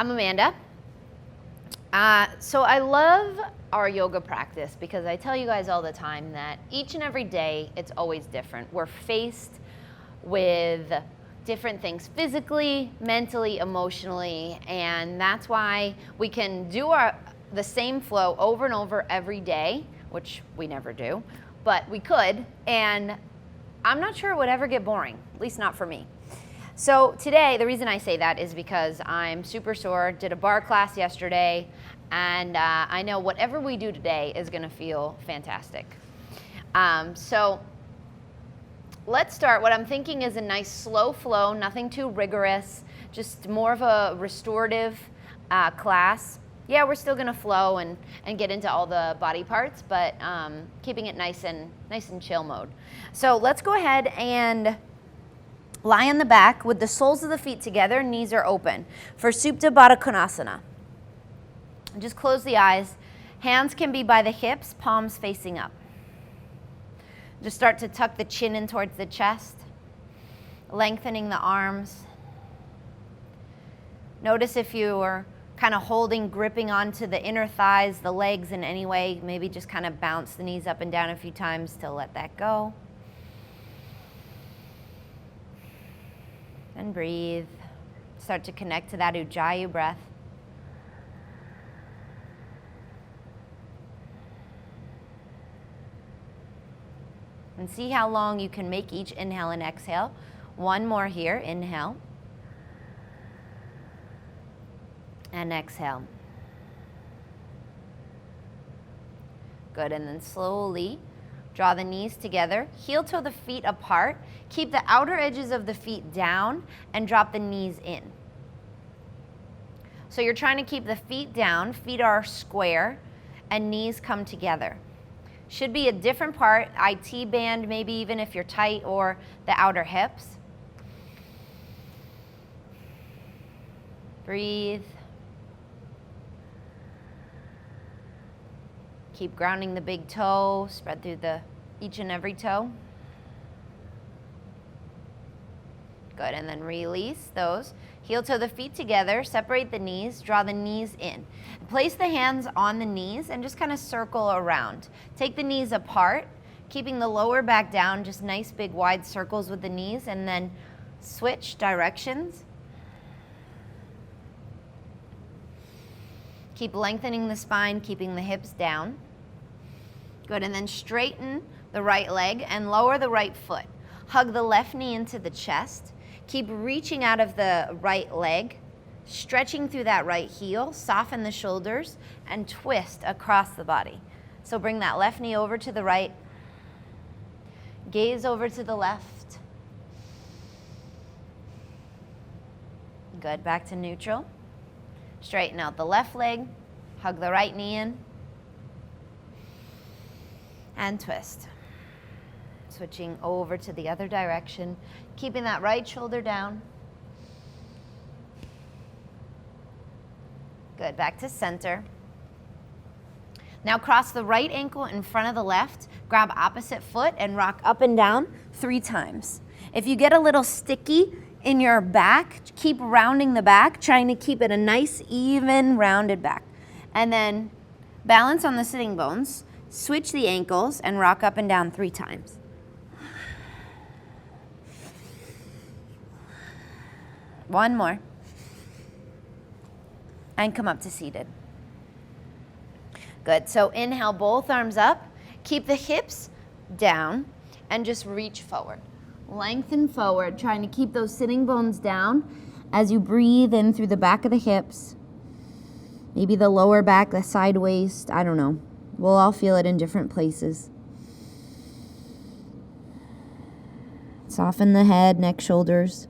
I'm Amanda. So I love our yoga practice because I tell you guys all the time that each and every day it's always different. We're faced with different things physically, mentally, emotionally, and that's why we can do the same flow over and over every day, which we never do, but we could, and I'm not sure it would ever get boring, at least not for me. So today, the reason I say that is because I'm super sore, did a bar class yesterday, and I know whatever we do today is gonna feel fantastic. So let's start. What I'm thinking is a nice slow flow, nothing too rigorous, just more of a restorative class. Yeah, we're still gonna flow and get into all the body parts, but keeping it nice and chill mode. So let's go ahead and lie on the back with the soles of the feet together, knees are open. For Supta Baddha Konasana. Just close the eyes. Hands can be by the hips, palms facing up. Just start to tuck the chin in towards the chest, lengthening the arms. Notice if you're kind of holding, gripping onto the inner thighs, the legs in any way, maybe just kind of bounce the knees up and down a few times to let that go. And breathe. Start to connect to that Ujjayi breath. And see how long you can make each inhale and exhale. One more here, inhale. And exhale. Good, and then slowly draw the knees together, heel toe the feet apart, keep the outer edges of the feet down, and drop the knees in. So you're trying to keep the feet down, feet are square, and knees come together. Should be a different part, IT band maybe even if you're tight, or the outer hips. Breathe. Keep grounding the big toe, spread through each and every toe. Good, and then release those. Heel toe the feet together, separate the knees, draw the knees in. Place the hands on the knees and just kind of circle around. Take the knees apart, keeping the lower back down, just nice big wide circles with the knees, and then switch directions. Keep lengthening the spine, keeping the hips down. Good, and then straighten the right leg and lower the right foot. Hug the left knee into the chest. Keep reaching out of the right leg, stretching through that right heel, soften the shoulders, and twist across the body. So bring that left knee over to the right, gaze over to the left. Good, back to neutral. Straighten out the left leg, hug the right knee in, and twist. Switching over to the other direction, keeping that right shoulder down. Good, back to center. Now cross the right ankle in front of the left, grab opposite foot and rock up and down 3 times. If you get a little sticky in your back, keep rounding the back, trying to keep it a nice, even, rounded back. And then balance on the sitting bones, switch the ankles and rock up and down 3 times. One more. And come up to seated. Good, so inhale, both arms up. Keep the hips down and just reach forward. Lengthen forward, trying to keep those sitting bones down as you breathe in through the back of the hips. Maybe the lower back, the side waist, I don't know. We'll all feel it in different places. Soften the head, neck, shoulders.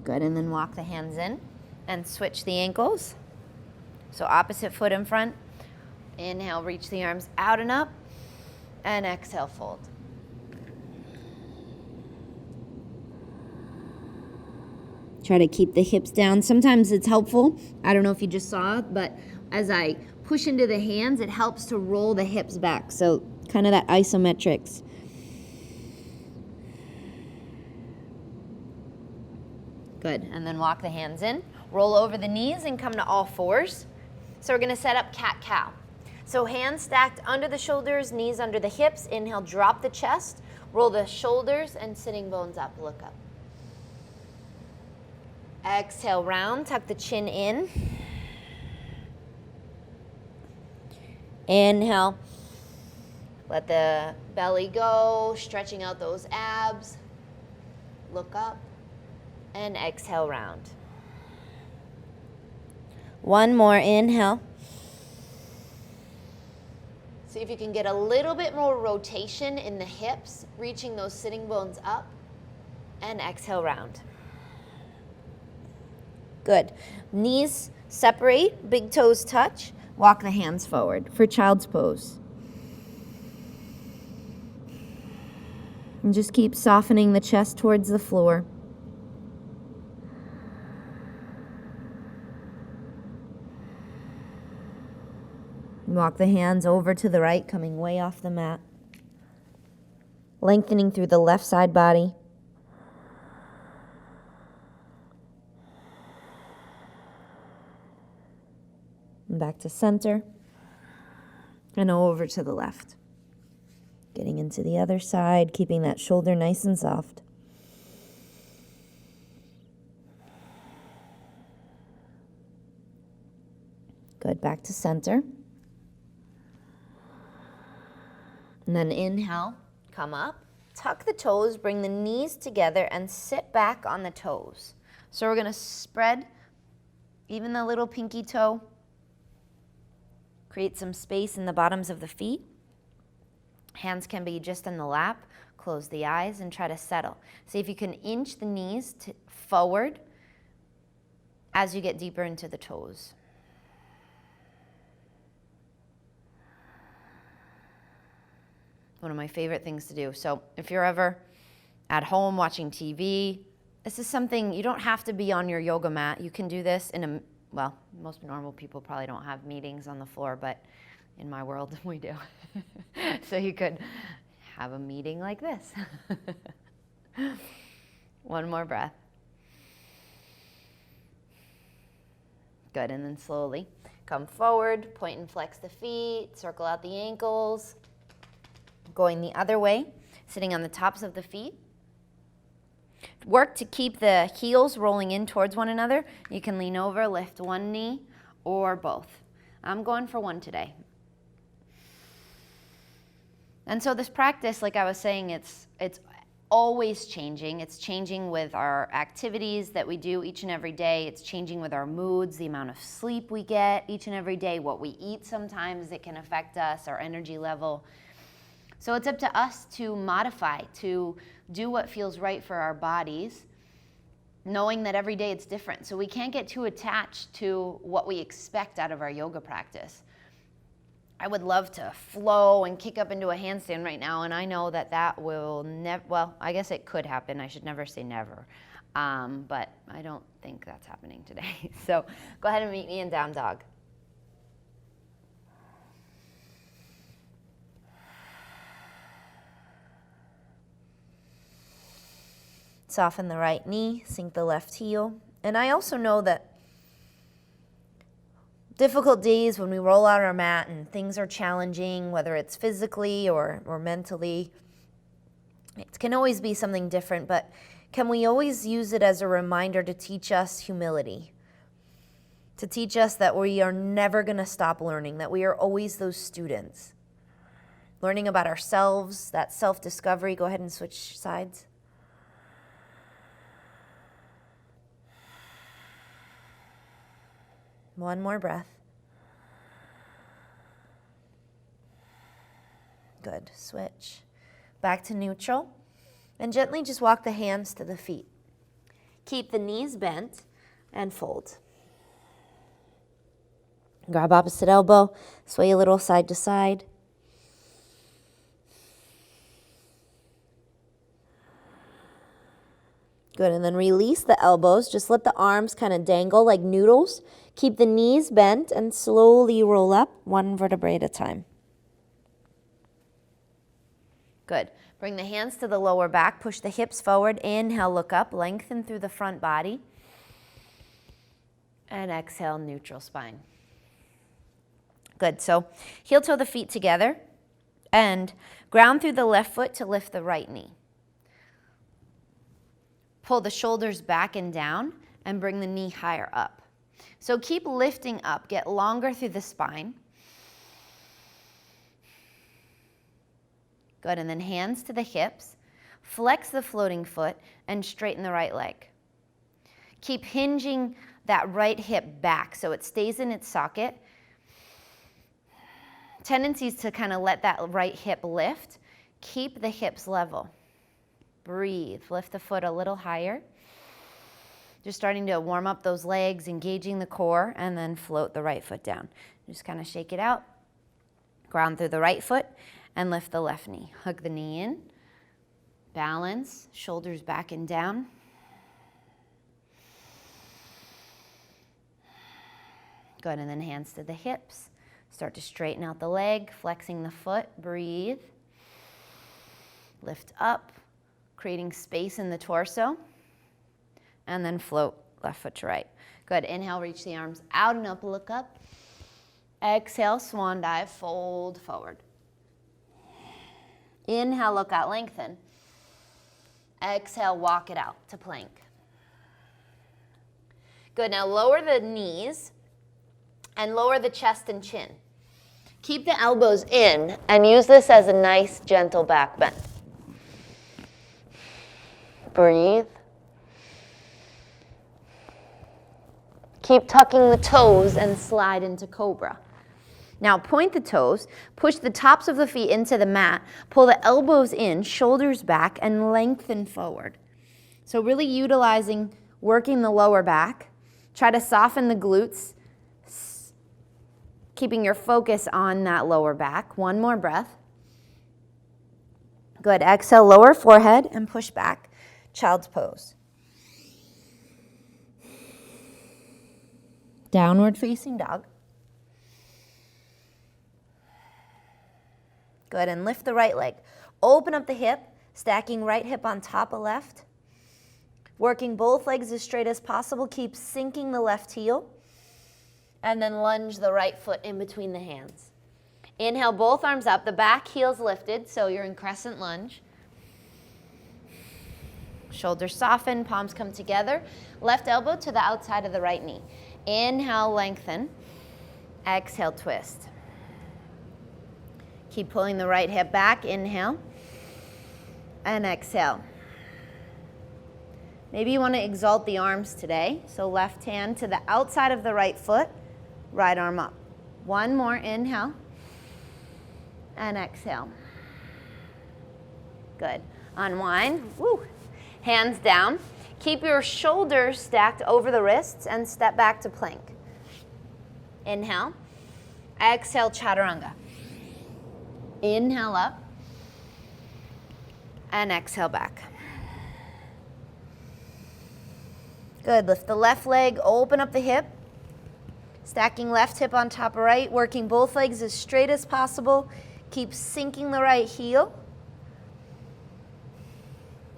Good, and then walk the hands in and switch the ankles. So opposite foot in front. Inhale, reach the arms out and up, and exhale, fold. Try to keep the hips down. Sometimes it's helpful. I don't know if you just saw it, but as I push into the hands, it helps to roll the hips back. So kind of that isometrics. Good, and then walk the hands in. Roll over the knees and come to all fours. So we're gonna set up cat-cow. So hands stacked under the shoulders, knees under the hips. Inhale, drop the chest. Roll the shoulders and sitting bones up, look up. Exhale, round, tuck the chin in. Inhale, let the belly go, stretching out those abs. Look up, and exhale, round. One more, inhale. See if you can get a little bit more rotation in the hips, reaching those sitting bones up, and exhale, round. Good. Knees separate, big toes touch. Walk the hands forward for child's pose. And just keep softening the chest towards the floor. Walk the hands over to the right, coming way off the mat. Lengthening through the left side body. And back to center. And over to the left. Getting into the other side, keeping that shoulder nice and soft. Good, back to center. And then inhale, come up, tuck the toes, bring the knees together and sit back on the toes. So we're gonna spread even the little pinky toe, create some space in the bottoms of the feet. Hands can be just in the lap, close the eyes and try to settle. See if you can inch the knees forward as you get deeper into the toes. One of my favorite things to do. So if you're ever at home watching TV, this is something, you don't have to be on your yoga mat. You can do this well, most normal people probably don't have meetings on the floor, but in my world, we do. So you could have a meeting like this. One more breath. Good, and then slowly come forward, point and flex the feet, circle out the ankles. Going the other way, sitting on the tops of the feet. Work to keep the heels rolling in towards one another. You can lean over, lift one knee or both. I'm going for one today. And so this practice, like I was saying, it's always changing. It's changing with our activities that we do each and every day. It's changing with our moods, the amount of sleep we get each and every day, what we eat sometimes that can affect us, our energy level. So it's up to us to modify, to do what feels right for our bodies, knowing that every day it's different. So we can't get too attached to what we expect out of our yoga practice. I would love to flow and kick up into a handstand right now, and I know that that will never, well, I guess it could happen. I should never say never, but I don't think that's happening today. So go ahead and meet me in down dog. Soften the right knee, sink the left heel. And I also know that difficult days when we roll out our mat and things are challenging, whether it's physically or mentally, it can always be something different, but can we always use it as a reminder to teach us humility? To teach us that we are never going to stop learning, that we are always those students. Learning about ourselves, that self-discovery. Go ahead and switch sides. One more breath. Good. Switch. Back to neutral. And gently just walk the hands to the feet. Keep the knees bent and fold. Grab opposite elbow. Sway a little side to side. Good, and then release the elbows. Just let the arms kind of dangle like noodles. Keep the knees bent and slowly roll up one vertebrae at a time. Good. Bring the hands to the lower back. Push the hips forward. Inhale, look up. Lengthen through the front body. And exhale, neutral spine. Good, so heel toe the feet together and ground through the left foot to lift the right knee. Pull the shoulders back and down and bring the knee higher up. So keep lifting up, get longer through the spine. Good, and then hands to the hips, flex the floating foot and straighten the right leg. Keep hinging that right hip back so it stays in its socket. Tendencies to kind of let that right hip lift. Keep the hips level. Breathe, lift the foot a little higher. Just starting to warm up those legs, engaging the core, and then float the right foot down. Just kind of shake it out. Ground through the right foot and lift the left knee. Hug the knee in. Balance, shoulders back and down. Good, and then hands to the hips. Start to straighten out the leg, flexing the foot, breathe. Lift up, creating space in the torso. And then float left foot to right. Good, inhale, reach the arms out and up, look up. Exhale, swan dive, fold forward. Inhale, look out, lengthen. Exhale, walk it out to plank. Good, now lower the knees and lower the chest and chin. Keep the elbows in and use this as a nice, gentle back bend. Breathe. Keep tucking the toes and slide into cobra. Now point the toes, push the tops of the feet into the mat, pull the elbows in, shoulders back, and lengthen forward. So really utilizing, working the lower back. Try to soften the glutes, keeping your focus on that lower back. One more breath. Good, exhale, lower forehead and push back. Child's pose. Downward facing dog. Good, and lift the right leg. Open up the hip, stacking right hip on top of left. Working both legs as straight as possible. Keep sinking the left heel. And then lunge the right foot in between the hands. Inhale, both arms up, the back heel's lifted, so you're in crescent lunge. Shoulders soften, palms come together. Left elbow to the outside of the right knee. Inhale, lengthen. Exhale, twist. Keep pulling the right hip back, inhale. And exhale. Maybe you want to exalt the arms today. So left hand to the outside of the right foot. Right arm up. One more, inhale, and exhale. Good. Unwind, woo. Hands down. Keep your shoulders stacked over the wrists and step back to plank. Inhale. Exhale, chaturanga. Inhale up. And exhale back. Good, lift the left leg, open up the hip. Stacking left hip on top of right, working both legs as straight as possible. Keep sinking the right heel.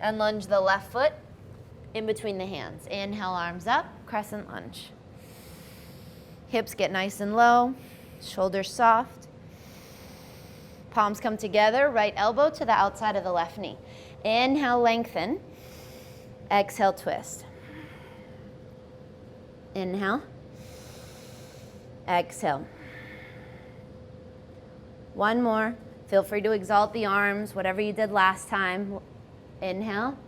And lunge the left foot in between the hands. Inhale, arms up, crescent lunge. Hips get nice and low, shoulders soft. Palms come together, right elbow to the outside of the left knee. Inhale, lengthen. Exhale, twist. Inhale. Exhale. One more. Feel free to exalt the arms, whatever you did last time. Inhale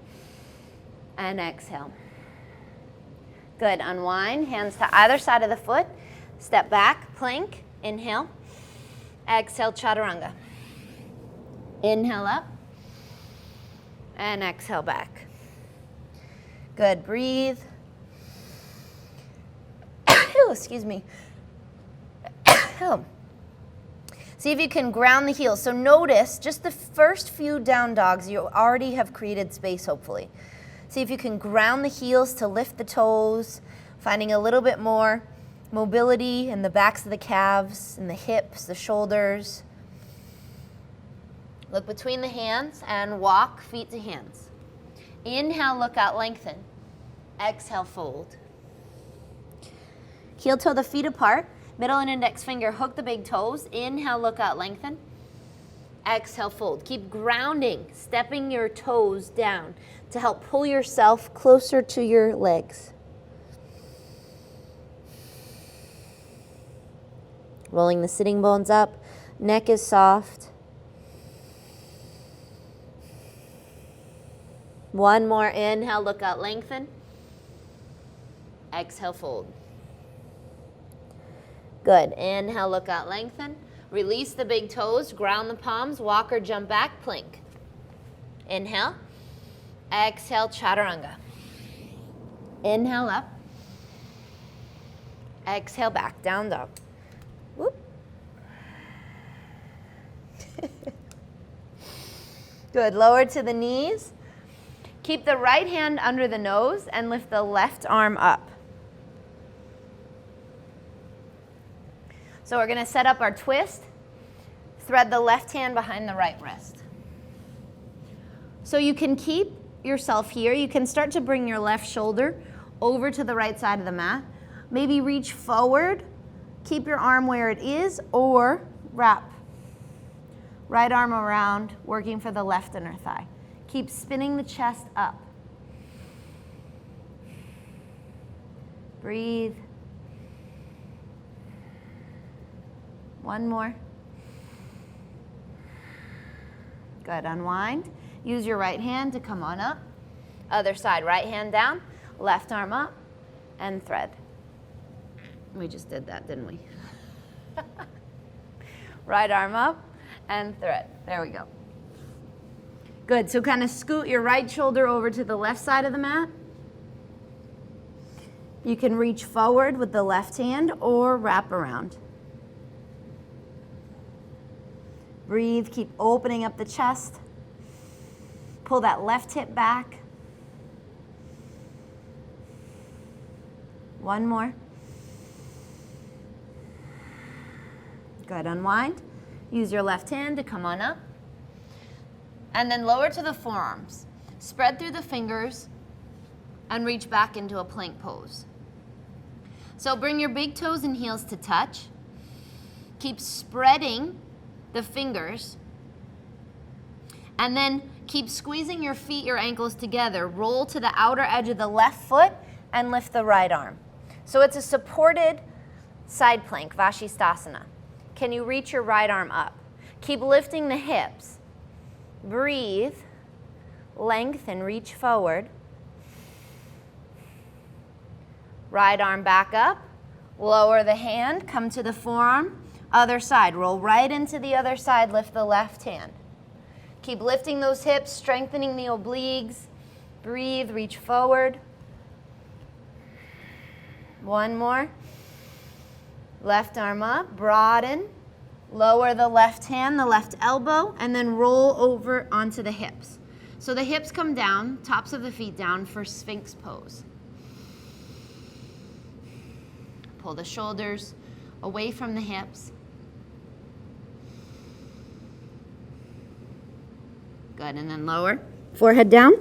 and exhale. Good, unwind, hands to either side of the foot. Step back, plank, inhale. Exhale, chaturanga. Inhale up and exhale back. Good, breathe. Excuse me. See if you can ground the heels. So notice just the first few down dogs, you already have created space, hopefully. See if you can ground the heels to lift the toes, finding a little bit more mobility in the backs of the calves, and the hips, the shoulders. Look between the hands and walk feet to hands. Inhale, look out, lengthen. Exhale, fold. Heel toe the feet apart. Middle and index finger hook the big toes. Inhale, look out, lengthen. Exhale, fold. Keep grounding, stepping your toes down to help pull yourself closer to your legs. Rolling the sitting bones up. Neck is soft. One more. Inhale, look out, lengthen. Exhale, fold. Good. Inhale, look out, lengthen. Release the big toes, ground the palms, walk or jump back, plank. Inhale. Exhale, chaturanga. Inhale up. Exhale back, down dog. Whoop. Good. Lower to the knees. Keep the right hand under the nose and lift the left arm up. So we're going to set up our twist. Thread the left hand behind the right wrist. So you can keep yourself here. You can start to bring your left shoulder over to the right side of the mat. Maybe reach forward. Keep your arm where it is, or wrap. Right arm around, working for the left inner thigh. Keep spinning the chest up. Breathe. One more. Good. Unwind. Use your right hand to come on up. Other side. Right hand down. Left arm up. And thread. We just did that, didn't we? Right arm up and thread. There we go. Good. So kind of scoot your right shoulder over to the left side of the mat. You can reach forward with the left hand or wrap around. Breathe, keep opening up the chest. Pull that left hip back. One more. Good, unwind. Use your left hand to come on up. And then lower to the forearms. Spread through the fingers and reach back into a plank pose. So bring your big toes and heels to touch. Keep spreading the fingers, and then keep squeezing your feet, your ankles together. Roll to the outer edge of the left foot and lift the right arm. So it's a supported side plank, Vashisthasana. Can you reach your right arm up? Keep lifting the hips. Breathe, lengthen, reach forward. Right arm back up, lower the hand, come to the forearm. Other side, roll right into the other side, lift the left hand. Keep lifting those hips, strengthening the obliques. Breathe, reach forward. One more. Left arm up, broaden. Lower the left hand, the left elbow, and then roll over onto the hips. So the hips come down, tops of the feet down for Sphinx pose. Pull the shoulders away from the hips. Good, and then lower. Forehead down.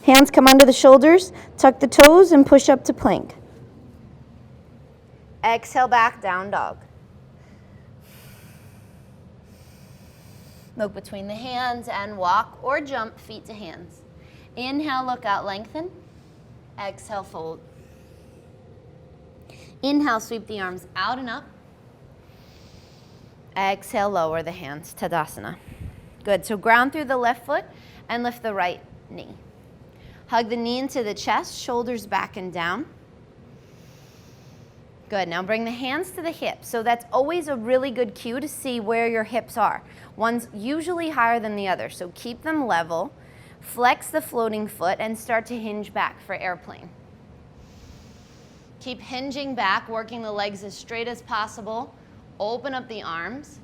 Hands come under the shoulders. Tuck the toes and push up to plank. Exhale back, down dog. Look between the hands and walk or jump feet to hands. Inhale, look out, lengthen. Exhale, fold. Inhale, sweep the arms out and up. Exhale, lower the hands, Tadasana. Good, so ground through the left foot and lift the right knee. Hug the knee into the chest, shoulders back and down. Good, now bring the hands to the hips. So that's always a really good cue to see where your hips are. One's usually higher than the other, so keep them level. Flex the floating foot and start to hinge back for airplane. Keep hinging back, working the legs as straight as possible. Open up the arms.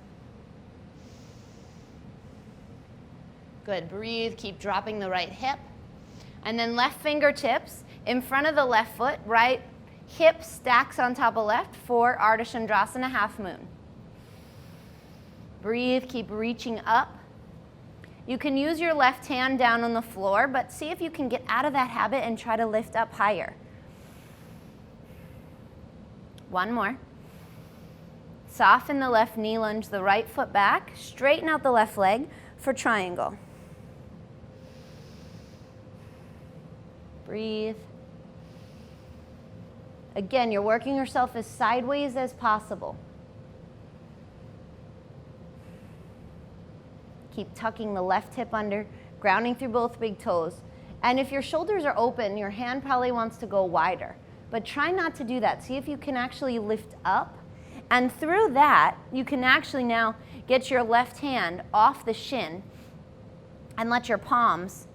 Good, breathe, keep dropping the right hip. And then left fingertips in front of the left foot, right hip stacks on top of left for Ardha Chandrasana, half moon. Breathe, keep reaching up. You can use your left hand down on the floor, but see if you can get out of that habit and try to lift up higher. One more. Soften the left knee, lunge the right foot back, straighten out the left leg for triangle. Breathe. Again, you're working yourself as sideways as possible. Keep tucking the left hip under, grounding through both big toes. And if your shoulders are open, your hand probably wants to go wider. But try not to do that. See if you can actually lift up. And through that, you can actually now get your left hand off the shin and let your palms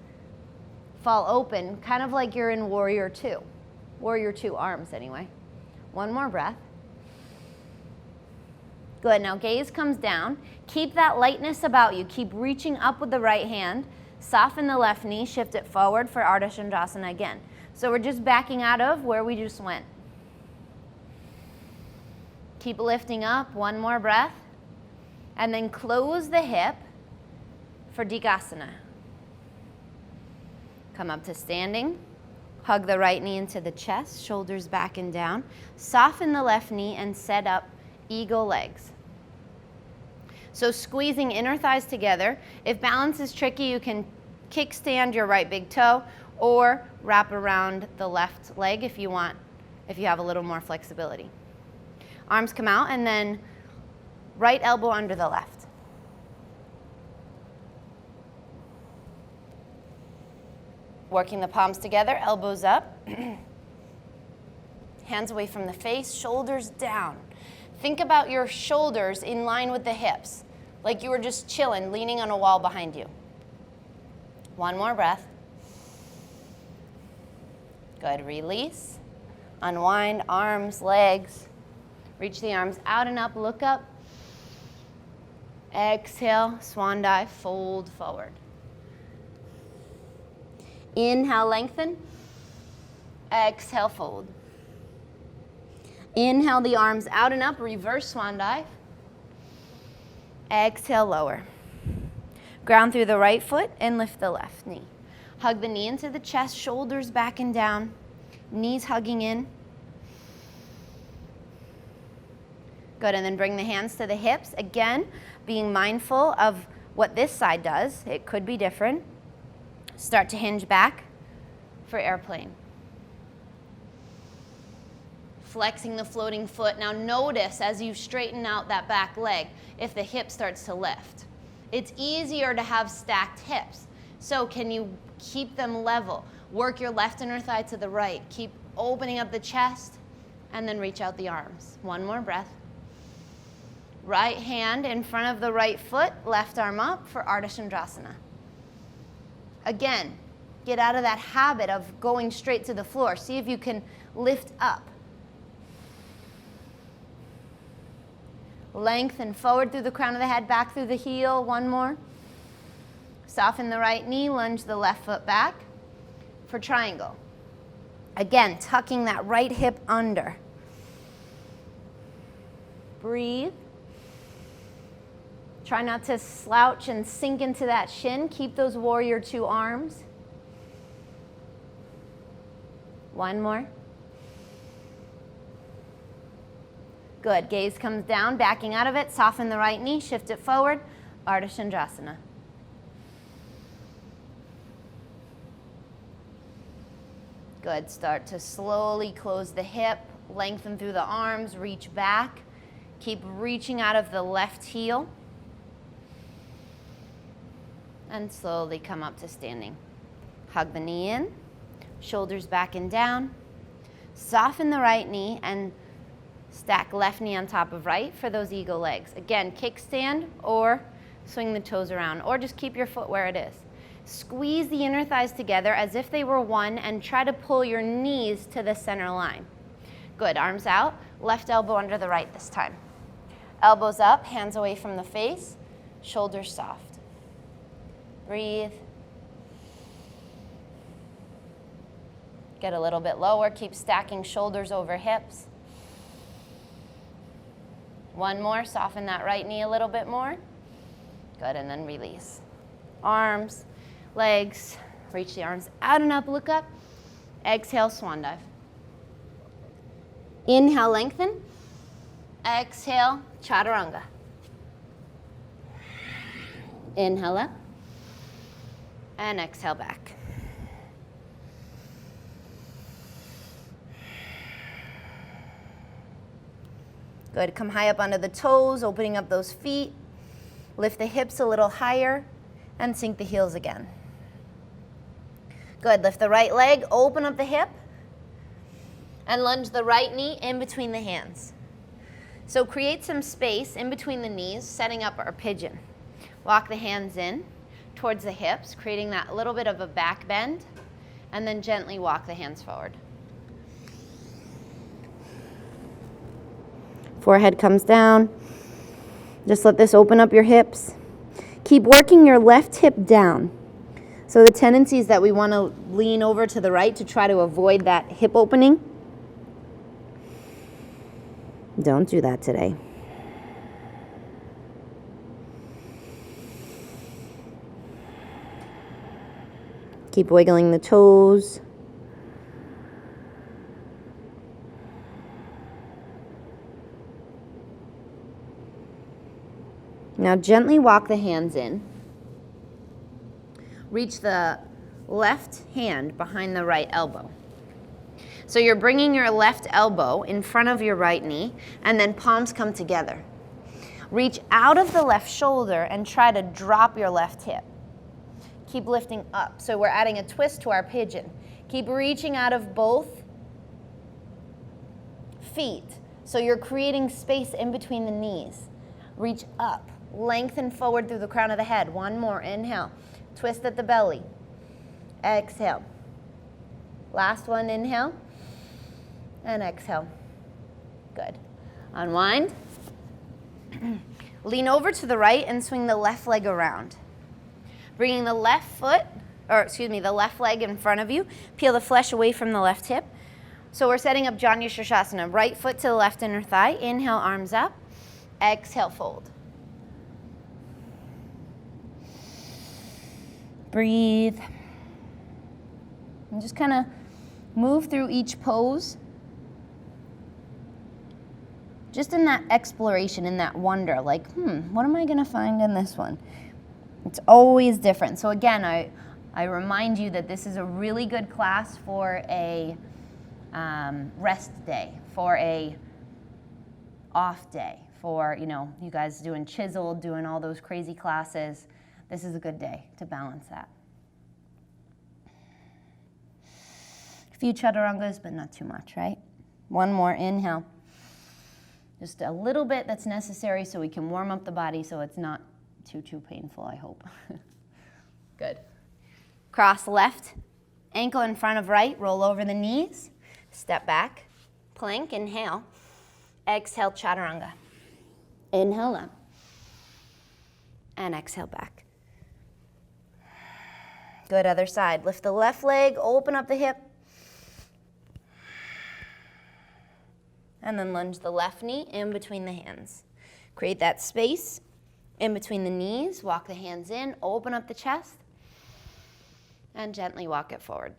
fall open, kind of like you're in Warrior Two. Warrior Two arms anyway. One more breath. Good, now gaze comes down. Keep that lightness about you. Keep reaching up with the right hand. Soften the left knee, shift it forward for Ardha Chandrasana again. So we're just backing out of where we just went. Keep lifting up, one more breath. And then close the hip for Dikasana. Come up to standing. Hug the right knee into the chest, shoulders back and down. Soften the left knee and set up eagle legs. So squeezing inner thighs together. If balance is tricky, you can kickstand your right big toe or wrap around the left leg if you want, if you have a little more flexibility. Arms come out and then right elbow under the left. Working the palms together, elbows up. Hands away from the face, shoulders down. Think about your shoulders in line with the hips, like you were just chilling, leaning on a wall behind you. One more breath. Good, release. Unwind, arms, legs. Reach the arms out and up, look up. Exhale, swan dive, fold forward. Inhale, lengthen. Exhale, fold. Inhale the arms out and up, reverse swan dive. Exhale, lower. Ground through the right foot and lift the left knee. Hug the knee into the chest, shoulders back and down, knees hugging in. Good, and then bring the hands to the hips. Again, being mindful of what this side does. It could be different. Start to hinge back for airplane. Flexing the floating foot. Now notice as you straighten out that back leg, if the hip starts to lift. It's easier to have stacked hips. So can you keep them level? Work your left inner thigh to the right. Keep opening up the chest and then reach out the arms. One more breath. Right hand in front of the right foot, left arm up for Ardha Chandrasana. Again, get out of that habit of going straight to the floor. See if you can lift up. Lengthen forward through the crown of the head, back through the heel. One more. Soften the right knee, lunge the left foot back for triangle. Again, tucking that right hip under. Breathe. Try not to slouch and sink into that shin. Keep those Warrior Two arms. One more. Good, gaze comes down, backing out of it, soften the right knee, shift it forward, Ardha Chandrasana. Good, start to slowly close the hip, lengthen through the arms, reach back, keep reaching out of the left heel, and slowly come up to standing. Hug the knee in, shoulders back and down, soften the right knee, and stack left knee on top of right for those eagle legs. Again, kickstand or swing the toes around, or just keep your foot where it is. Squeeze the inner thighs together as if they were one and try to pull your knees to the center line. Good, arms out, left elbow under the right this time. Elbows up, hands away from the face, shoulders soft. Breathe. Get a little bit lower, keep stacking shoulders over hips. One more, soften that right knee a little bit more. Good, and then release. Arms, legs, reach the arms out and up, look up. Exhale, swan dive. Inhale, lengthen. Exhale, chaturanga. Inhale up. And exhale back. Good, come high up onto the toes, opening up those feet. Lift the hips a little higher and sink the heels again. Good, lift the right leg, open up the hip, and lunge the right knee in between the hands. So create some space in between the knees, setting up our pigeon. Walk the hands in towards the hips, creating that little bit of a back bend, and then gently walk the hands forward. Forehead comes down. Just let this open up your hips. Keep working your left hip down. So the tendency is that we want to lean over to the right to try to avoid that hip opening. Don't do that today. Keep wiggling the toes. Now gently walk the hands in. Reach the left hand behind the right elbow. So you're bringing your left elbow in front of your right knee, and then palms come together. Reach out of the left shoulder and try to drop your left hip. Keep lifting up. So we're adding a twist to our pigeon. Keep reaching out of both feet. So you're creating space in between the knees. Reach up. Lengthen forward through the crown of the head. One more. Inhale. Twist at the belly. Exhale. Last one. Inhale. And exhale. Good. Unwind. Lean over to the right and swing the left leg around. Bringing the left leg in front of you. Peel the flesh away from the left hip. So we're setting up Janu Sirsasana. Right foot to the left inner thigh. Inhale, arms up. Exhale, fold. Breathe. And just kind of move through each pose. Just in that exploration, in that wonder, like, what am I going to find in this one? It's always different. So again, I remind you that this is a really good class for a rest day, for a off day, for, you guys doing Chiseled, doing all those crazy classes. This is a good day to balance that. A few chaturangas, but not too much, right? One more, inhale. Just a little bit that's necessary so we can warm up the body so it's not too painful, I hope. Good. Cross left, ankle in front of right, roll over the knees, step back, plank, inhale, exhale, chaturanga. Inhale up, and exhale back. Good, other side. Lift the left leg, open up the hip, and then lunge the left knee in between the hands. Create that space in between the knees, walk the hands in, open up the chest, and gently walk it forward.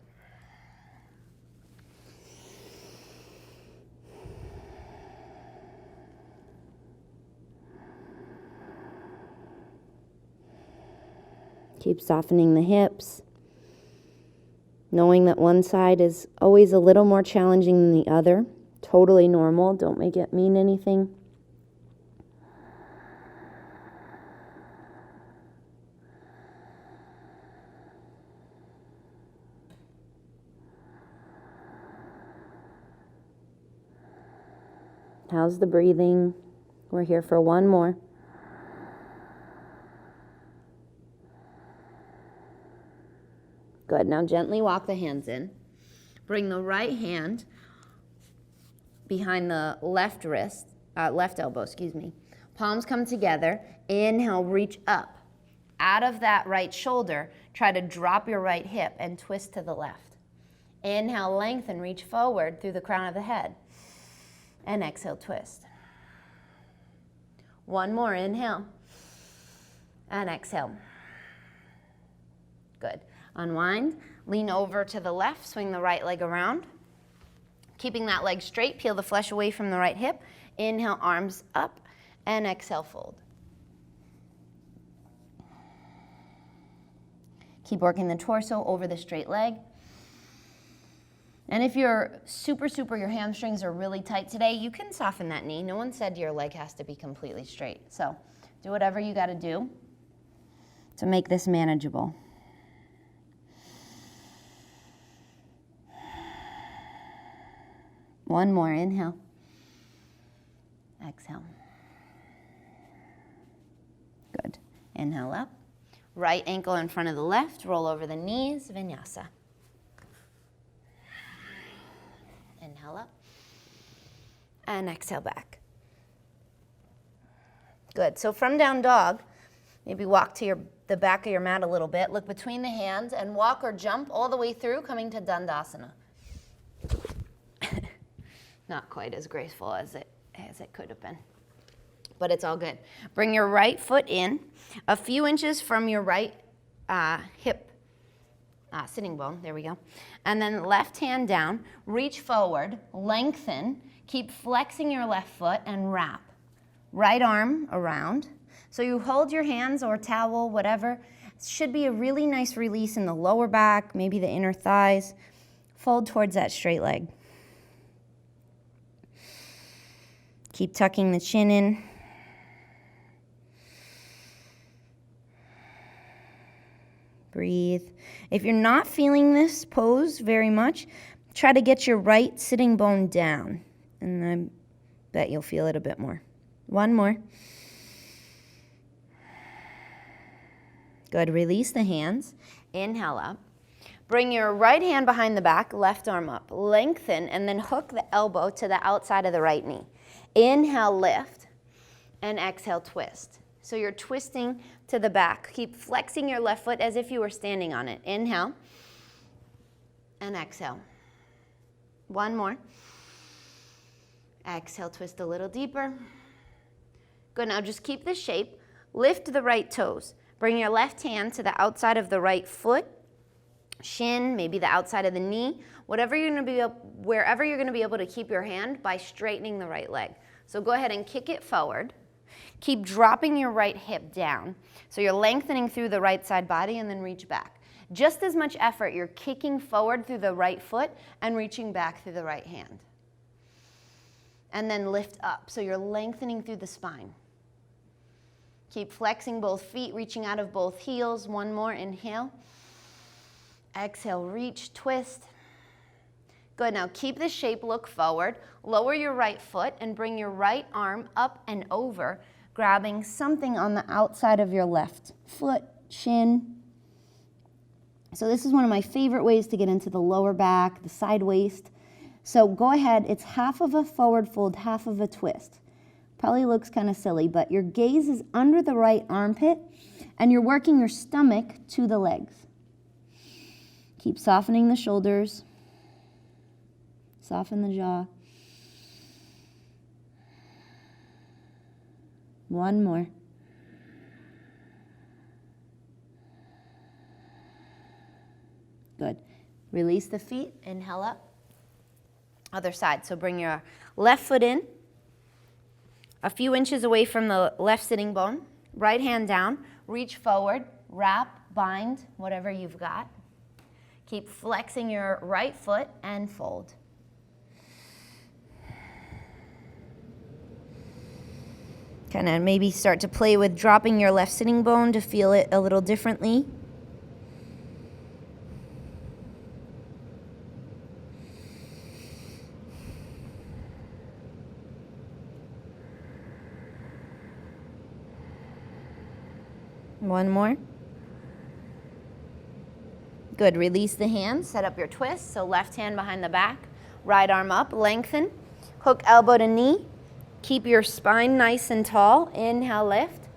Keep softening the hips, knowing that one side is always a little more challenging than the other. Totally normal. Don't make it mean anything. How's the breathing? We're here for one more. Good. Now gently walk the hands in. Bring the right hand behind the left elbow. Palms come together. Inhale, reach up. Out of that right shoulder, try to drop your right hip and twist to the left. Inhale, lengthen, reach forward through the crown of the head. And exhale, twist. One more, inhale. And exhale. Good. Unwind, lean over to the left, swing the right leg around. Keeping that leg straight, peel the flesh away from the right hip. Inhale, arms up, and exhale, fold. Keep working the torso over the straight leg. And if you're your hamstrings are really tight today, you can soften that knee. No one said your leg has to be completely straight. So do whatever you got to do to make this manageable. One more, inhale. Exhale. Good. Inhale up. Right ankle in front of the left, roll over the knees, vinyasa. Inhale up. And exhale back. Good. So from down dog, maybe walk to the back of your mat a little bit, look between the hands, and walk or jump all the way through, coming to Dandasana. Not quite as graceful as it could have been, but it's all good. Bring your right foot in a few inches from your right hip sitting bone. There we go. And then left hand down, reach forward, lengthen, keep flexing your left foot and wrap. Right arm around. So you hold your hands or towel, whatever. It should be a really nice release in the lower back, maybe the inner thighs. Fold towards that straight leg. Keep tucking the chin in. Breathe. If you're not feeling this pose very much, try to get your right sitting bone down, and I bet you'll feel it a bit more. One more. Good. Release the hands. Inhale up. Bring your right hand behind the back, left arm up. Lengthen, and then hook the elbow to the outside of the right knee. Inhale, lift, and exhale, twist. So you're twisting to the back. Keep flexing your left foot as if you were standing on it. Inhale, and exhale. One more. Exhale, twist a little deeper. Good, now just keep this shape. Lift the right toes. Bring your left hand to the outside of the right foot, shin, maybe the outside of the knee, wherever you're going to be able to keep your hand by straightening the right leg. So go ahead and kick it forward. Keep dropping your right hip down. So you're lengthening through the right side body and then reach back. Just as much effort, you're kicking forward through the right foot and reaching back through the right hand. And then lift up. So you're lengthening through the spine. Keep flexing both feet, reaching out of both heels. One more, inhale. Exhale, reach, twist. Good, now keep this shape, look forward. Lower your right foot and bring your right arm up and over, grabbing something on the outside of your left foot, shin. So this is one of my favorite ways to get into the lower back, the side waist. So go ahead, it's half of a forward fold, half of a twist. Probably looks kind of silly, but your gaze is under the right armpit and you're working your stomach to the legs. Keep softening the shoulders. Soften the jaw. One more. Good. Release the feet. Inhale up. Other side. So bring your left foot in, a few inches away from the left sitting bone. Right hand down. Reach forward. Wrap, bind, whatever you've got. Keep flexing your right foot and fold. Kind of maybe start to play with dropping your left sitting bone to feel it a little differently. One more. Good, release the hands, set up your twist. So left hand behind the back, right arm up, lengthen, hook elbow to knee. Keep your spine nice and tall. Inhale, lift,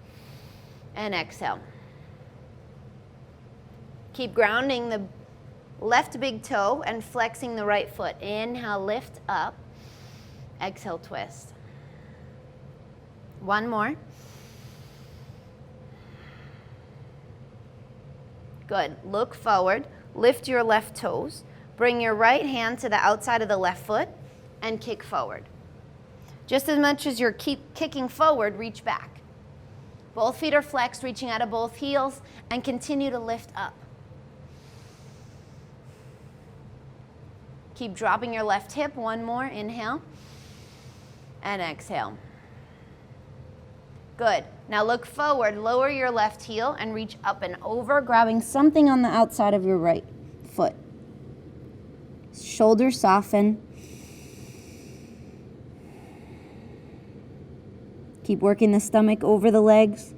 and exhale. Keep grounding the left big toe and flexing the right foot. Inhale, lift up. Exhale, twist. One more. Good. Look forward. Lift your left toes. Bring your right hand to the outside of the left foot. and kick forward. Just as much as you're kicking forward, reach back. Both feet are flexed, reaching out of both heels, and continue to lift up. Keep dropping your left hip. One more. Inhale and exhale. Good. Now look forward, lower your left heel and reach up and over, grabbing something on the outside of your right foot. Shoulders soften. Keep working the stomach over the legs.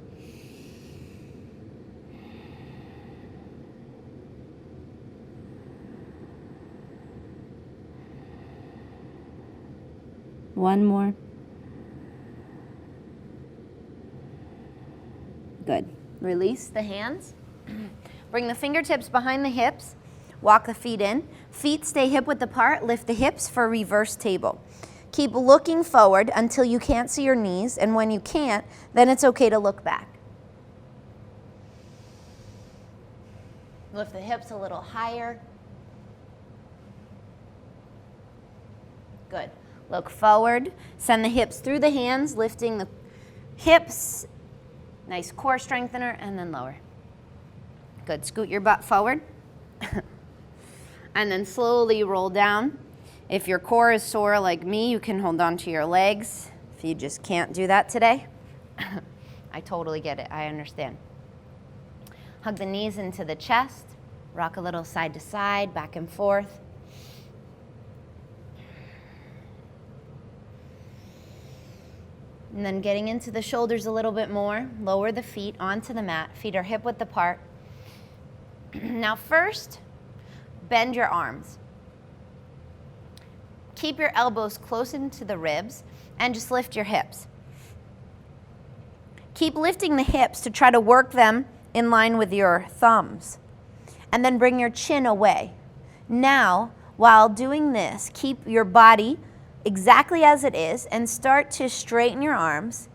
One more. Good. Release the hands. Bring the fingertips behind the hips. Walk the feet in. Feet stay hip width apart. Lift the hips for reverse table. Keep looking forward until you can't see your knees, and when you can't, then it's okay to look back. Lift the hips a little higher. Good. Look forward. Send the hips through the hands, lifting the hips. Nice core strengthener, and then lower. Good. Scoot your butt forward. And then slowly roll down. If your core is sore like me, you can hold on to your legs. If you just can't do that today, I totally get it. I understand. Hug the knees into the chest. Rock a little side to side, back and forth. And then getting into the shoulders a little bit more. Lower the feet onto the mat. Feet are hip width apart. Now first, bend your arms. Keep your elbows close into the ribs and just lift your hips. Keep lifting the hips to try to work them in line with your thumbs. And then bring your chin away. Now, while doing this, keep your body exactly as it is and start to straighten your arms.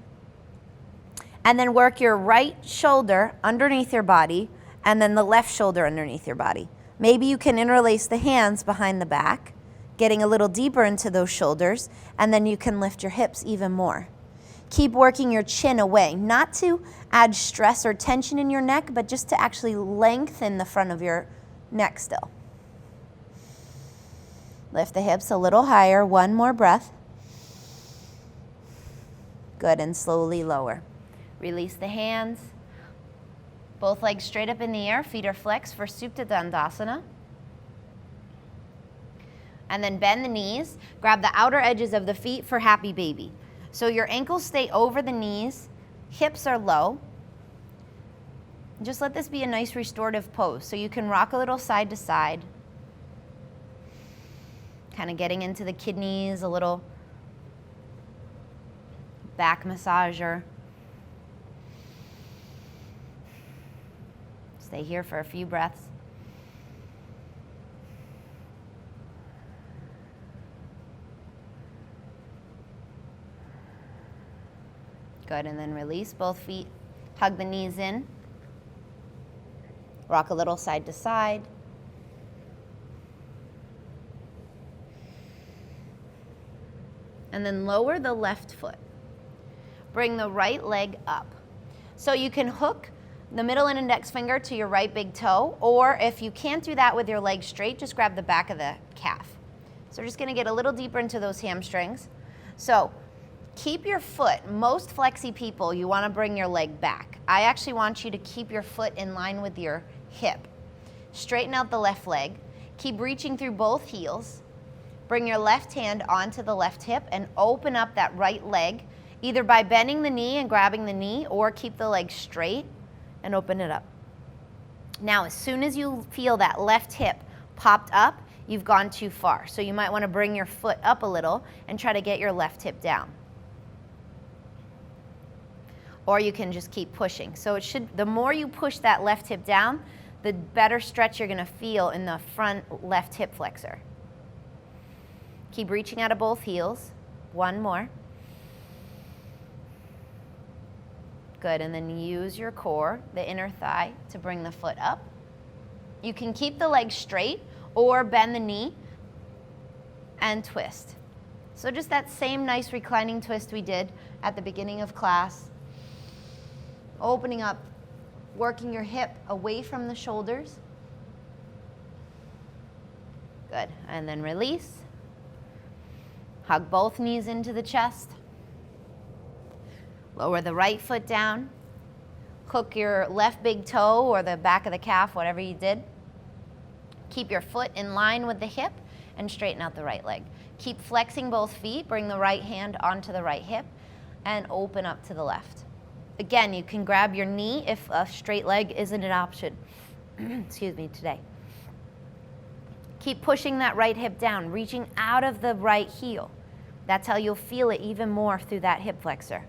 And then work your right shoulder underneath your body and then the left shoulder underneath your body. Maybe you can interlace the hands behind the back, getting a little deeper into those shoulders, and then you can lift your hips even more. Keep working your chin away, not to add stress or tension in your neck, but just to actually lengthen the front of your neck still. Lift the hips a little higher, one more breath. Good, and slowly lower. Release the hands. Both legs straight up in the air, feet are flexed for Supta Dandasana. And then bend the knees, grab the outer edges of the feet for Happy Baby. So your ankles stay over the knees, hips are low. Just let this be a nice restorative pose. So you can rock a little side to side. Kind of getting into the kidneys, a little back massager. Stay here for a few breaths. Good, and then release both feet. Hug the knees in. Rock a little side to side. And then lower the left foot. Bring the right leg up. So you can hook the middle and index finger to your right big toe, or if you can't do that with your leg straight, just grab the back of the calf. So we're just gonna get a little deeper into those hamstrings. So keep your foot, most flexy people, you wanna bring your leg back. I actually want you to keep your foot in line with your hip. Straighten out the left leg. Keep reaching through both heels. Bring your left hand onto the left hip and open up that right leg, either by bending the knee and grabbing the knee, or keep the leg straight and open it up. Now, as soon as you feel that left hip popped up, you've gone too far. So you might want to bring your foot up a little and try to get your left hip down. Or you can just keep pushing. So it should, the more you push that left hip down, the better stretch you're going to feel in the front left hip flexor. Keep reaching out of both heels. One more. Good, and then use your core, the inner thigh, to bring the foot up. You can keep the leg straight or bend the knee and twist. So just that same nice reclining twist we did at the beginning of class. Opening up, working your hip away from the shoulders. Good, and then release. Hug both knees into the chest. Lower the right foot down. Hook your left big toe or the back of the calf, whatever you did. Keep your foot in line with the hip and straighten out the right leg. Keep flexing both feet. Bring the right hand onto the right hip and open up to the left. Again, you can grab your knee if a straight leg isn't an option. Excuse me, today. Keep pushing that right hip down, reaching out of the right heel. That's how you'll feel it even more through that hip flexor.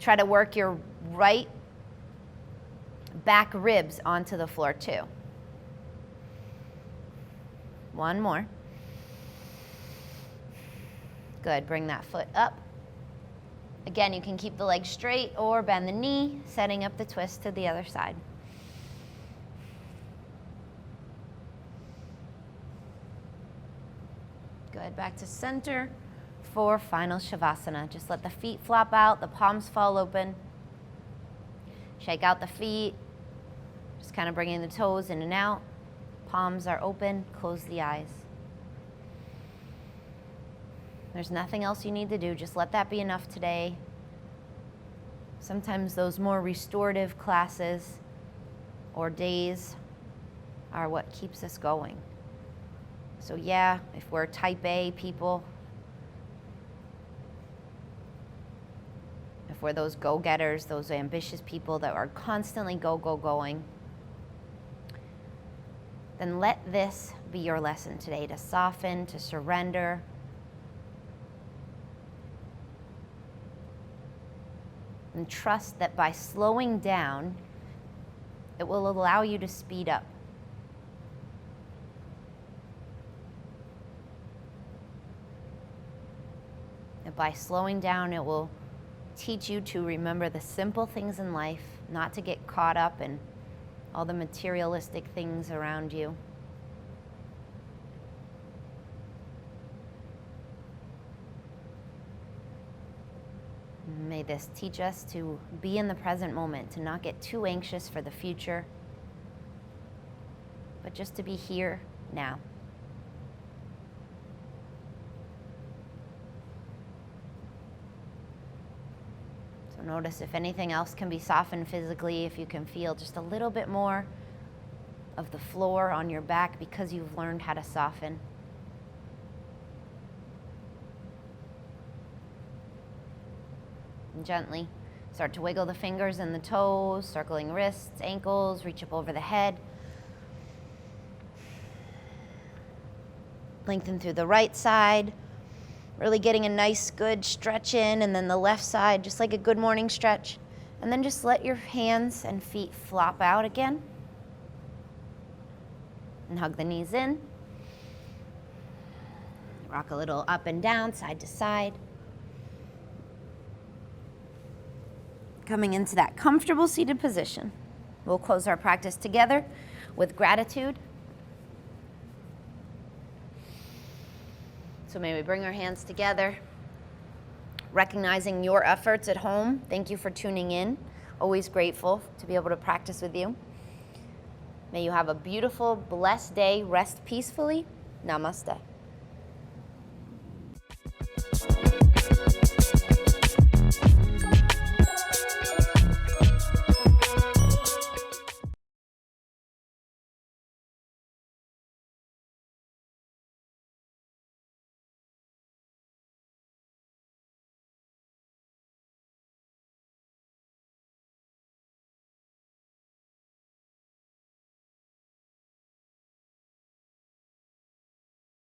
Try to work your right back ribs onto the floor too. One more. Good, bring that foot up. Again, you can keep the leg straight or bend the knee, setting up the twist to the other side. Good, back to center for final Shavasana. Just let the feet flop out, the palms fall open. Shake out the feet, just kind of bringing the toes in and out. Palms are open, close the eyes. There's nothing else you need to do, just let that be enough today. Sometimes those more restorative classes or days are what keeps us going. So yeah, if we're type A people, if we're those go-getters, those ambitious people that are constantly going, then let this be your lesson today, to soften, to surrender. And trust that by slowing down, it will allow you to speed up. And by slowing down, it will teach you to remember the simple things in life, not to get caught up in all the materialistic things around you. May this teach us to be in the present moment, to not get too anxious for the future, but just to be here now. So notice if anything else can be softened physically, if you can feel just a little bit more of the floor on your back because you've learned how to soften. And gently start to wiggle the fingers and the toes, circling wrists, ankles, reach up over the head. Lengthen through the right side, really getting a nice good stretch in, and then the left side, just like a good morning stretch. And then just let your hands and feet flop out again. And hug the knees in. Rock a little up and down, side to side. Coming into that comfortable seated position. We'll close our practice together with gratitude. So may we bring our hands together, recognizing your efforts at home. Thank you for tuning in. Always grateful to be able to practice with you. May you have a beautiful, blessed day. Rest peacefully. Namaste.